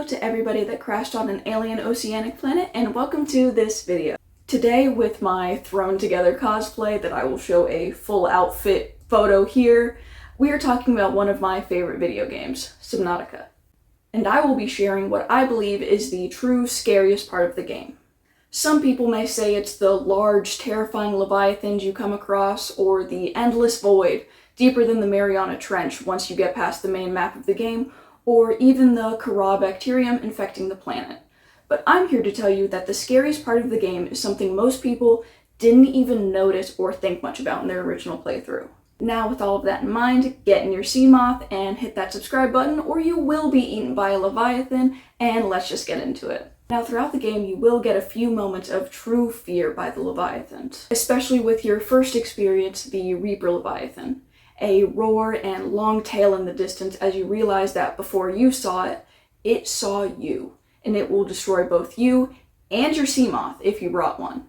Hello to everybody that crashed on an alien oceanic planet, and welcome to this video. Today, with my thrown together cosplay that I will show a full outfit photo here, we are talking about one of my favorite video games, Subnautica. And I will be sharing what I believe is the true scariest part of the game. Some people may say it's the large, terrifying leviathans you come across, or the endless void, deeper than the Mariana Trench once you get past the main map of the game, or even the Kharaa bacterium infecting the planet. But I'm here to tell you that the scariest part of the game is something most people didn't even notice or think much about in their original playthrough. Now, with all of that in mind, get in your sea moth and hit that subscribe button, or you will be eaten by a leviathan, and let's just get into it. Now, throughout the game, you will get a few moments of true fear by the leviathans, especially with your first experience, the Reaper Leviathan. A roar and long tail in the distance as you realize that before you saw it, it saw you, and it will destroy both you and your sea moth if you brought one.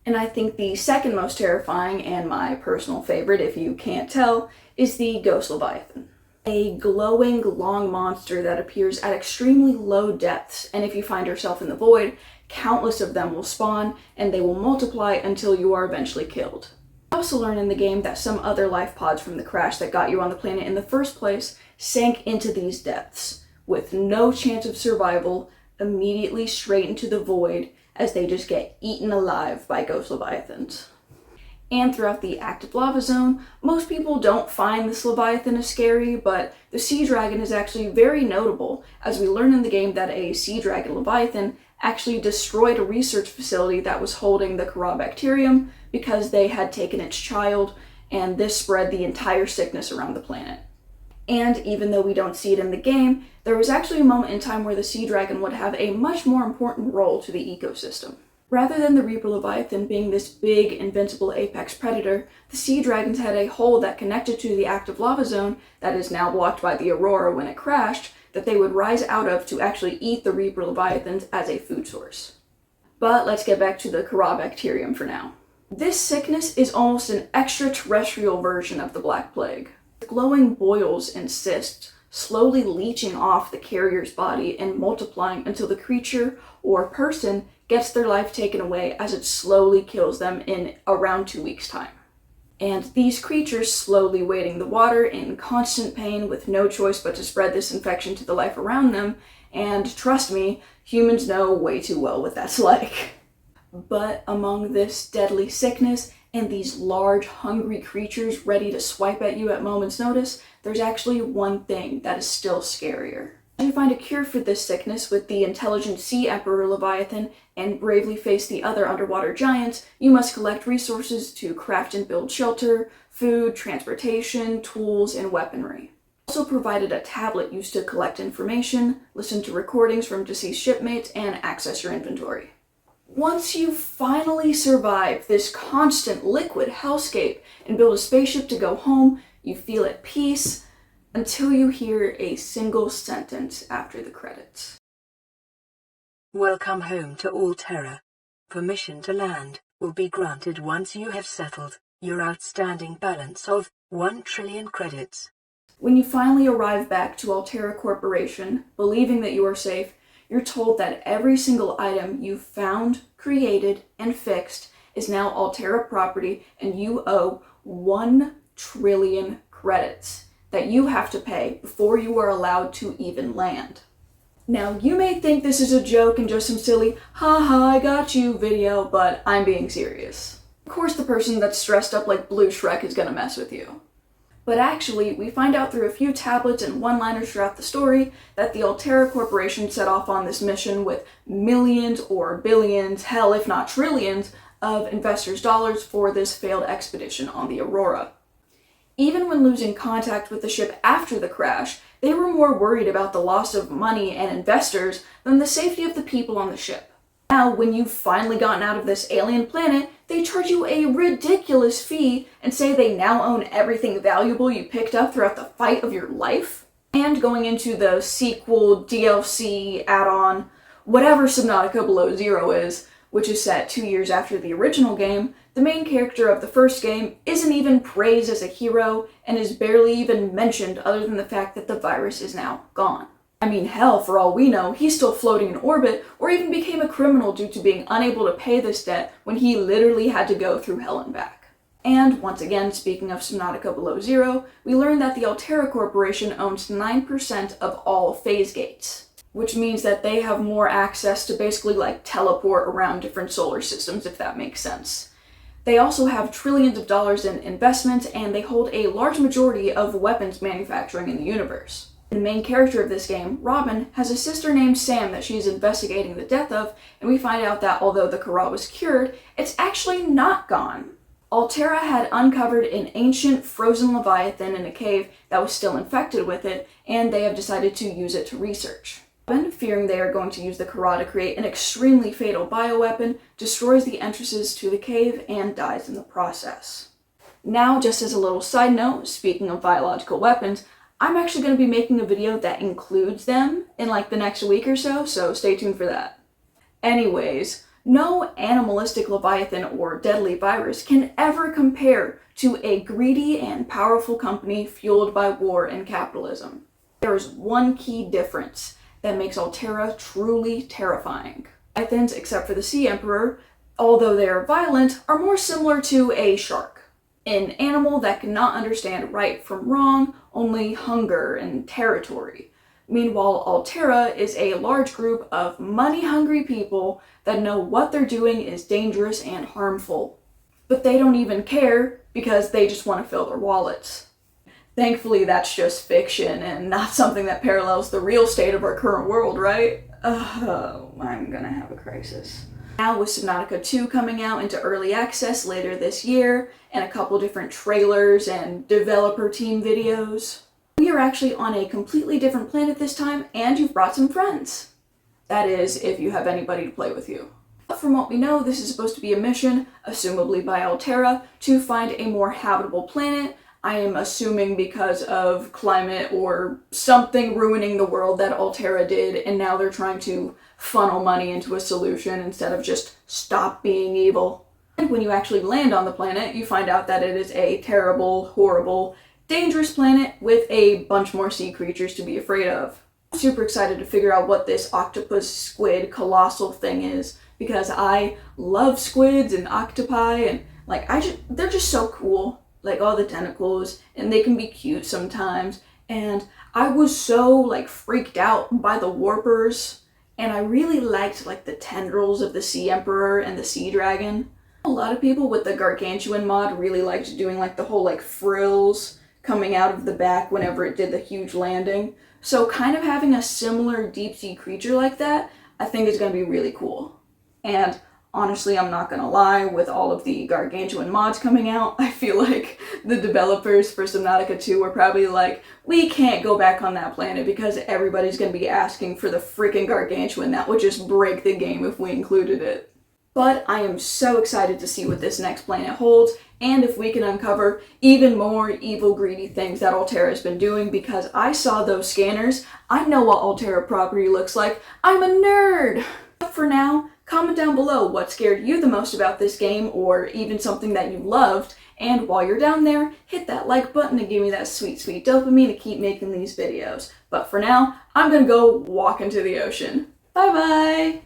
And I think the second most terrifying, and my personal favorite if you can't tell, is the Ghost Leviathan. A glowing, long monster that appears at extremely low depths, and if you find yourself in the void, countless of them will spawn, and they will multiply until you are eventually killed. You also learn in the game that some other life pods from the crash that got you on the planet in the first place sank into these depths, with no chance of survival, immediately straight into the void as they just get eaten alive by ghost leviathans. And throughout the active lava zone, most people don't find this leviathan as scary, but the sea dragon is actually very notable, as we learn in the game that a sea dragon leviathan actually destroyed a research facility that was holding the Kharaa bacterium because they had taken its child, and this spread the entire sickness around the planet. And even though we don't see it in the game, there was actually a moment in time where the sea dragon would have a much more important role to the ecosystem. Rather than the Reaper Leviathan being this big, invincible apex predator, the sea dragons had a hole that connected to the active lava zone that is now blocked by the Aurora when it crashed, that they would rise out of to actually eat the Reaper Leviathans as a food source. But let's get back to the Kharaa bacterium for now. This sickness is almost an extraterrestrial version of the Black Plague, with glowing boils and cysts slowly leaching off the carrier's body and multiplying until the creature or person gets their life taken away as it slowly kills them in around 2 weeks' time. And these creatures slowly wading the water in constant pain with no choice but to spread this infection to the life around them, and trust me, humans know way too well what that's like. But among this deadly sickness and these large, hungry creatures ready to swipe at you at moment's notice, there's actually one thing that is still scarier. You find a cure for this sickness with the intelligent Sea Emperor Leviathan and bravely face the other underwater giants, you must collect resources to craft and build shelter, food, transportation, tools, and weaponry. Also provided a tablet used to collect information, listen to recordings from deceased shipmates, and access your inventory. Once you finally survive this constant liquid hellscape and build a spaceship to go home, you feel at peace, until you hear a single sentence after the credits. Welcome home to Alterra. Permission to land will be granted once you have settled your outstanding balance of 1 trillion credits. When you finally arrive back to Alterra Corporation, believing that you are safe, you're told that every single item you found, created, and fixed is now Alterra property, and you owe 1 trillion credits that you have to pay before you are allowed to even land. Now, you may think this is a joke and just some silly, haha, I got you video, but I'm being serious. Of course, the person that's stressed up like Blue Shrek is gonna mess with you. But actually, we find out through a few tablets and one-liners throughout the story that the Alterra Corporation set off on this mission with millions or billions, hell if not trillions, of investors' dollars for this failed expedition on the Aurora. Even when losing contact with the ship after the crash, they were more worried about the loss of money and investors than the safety of the people on the ship. Now, when you've finally gotten out of this alien planet, they charge you a ridiculous fee and say they now own everything valuable you picked up throughout the fight of your life. And going into the sequel, DLC, add-on, whatever Subnautica Below Zero is, which is set 2 years after the original game, the main character of the first game isn't even praised as a hero and is barely even mentioned other than the fact that the virus is now gone. I mean, hell, for all we know, he's still floating in orbit, or even became a criminal due to being unable to pay this debt when he literally had to go through hell and back. And, once again, speaking of Subnautica Below Zero, we learned that the Alterra Corporation owns 9% of all phase gates, which means that they have more access to basically like teleport around different solar systems, if that makes sense. They also have trillions of dollars in investment, and they hold a large majority of weapons manufacturing in the universe. The main character of this game, Robin, has a sister named Sam that she is investigating the death of, and we find out that although the Kharaa was cured, it's actually not gone. Alterra had uncovered an ancient frozen leviathan in a cave that was still infected with it, and they have decided to use it to research. Robin, fearing they are going to use the Kharaa to create an extremely fatal bioweapon, destroys the entrances to the cave and dies in the process. Now, just as a little side note, speaking of biological weapons, I'm actually going to be making a video that includes them in like the next week or so stay tuned for that. Anyways, no animalistic leviathan or deadly virus can ever compare to a greedy and powerful company fueled by war and capitalism. There is one key difference that makes Alterra truly terrifying. Leviathans, except for the Sea Emperor, although they are violent, are more similar to a shark. An animal that cannot understand right from wrong, only hunger and territory. Meanwhile, Alterra is a large group of money-hungry people that know what they're doing is dangerous and harmful. But they don't even care because they just want to fill their wallets. Thankfully, that's just fiction and not something that parallels the real state of our current world, right? Oh, I'm gonna have a crisis. Now with Subnautica 2 coming out into early access later this year, and a couple different trailers and developer team videos, we are actually on a completely different planet this time, and you've brought some friends. That is, if you have anybody to play with you. But from what we know, this is supposed to be a mission, assumably by Alterra, to find a more habitable planet. I am assuming because of climate or something ruining the world that Alterra did, and now they're trying to funnel money into a solution instead of just stop being evil. And when you actually land on the planet, you find out that it is a terrible, horrible, dangerous planet with a bunch more sea creatures to be afraid of. I'm super excited to figure out what this octopus squid colossal thing is, because I love squids and octopi, and like they're just so cool. Like all the tentacles, and they can be cute sometimes. And I was so like freaked out by the warpers, and I really liked like the tendrils of the Sea Emperor and the Sea Dragon. A lot of people with the Gargantuan mod really liked doing like the whole like frills coming out of the back whenever it did the huge landing. So kind of having a similar deep sea creature like that, I think is going to be really cool. And honestly, I'm not gonna lie, with all of the Gargantuan mods coming out, I feel like the developers for Subnautica 2 were probably like, we can't go back on that planet because everybody's gonna be asking for the freaking Gargantuan. That would just break the game if we included it. But I am so excited to see what this next planet holds, and if we can uncover even more evil, greedy things that Alterra has been doing, because I saw those scanners. I know what Alterra property looks like. I'm a nerd! But for now, comment down below what scared you the most about this game, or even something that you loved, and while you're down there, hit that like button to give me that sweet, sweet dopamine to keep making these videos. But for now, I'm gonna go walk into the ocean. Bye bye!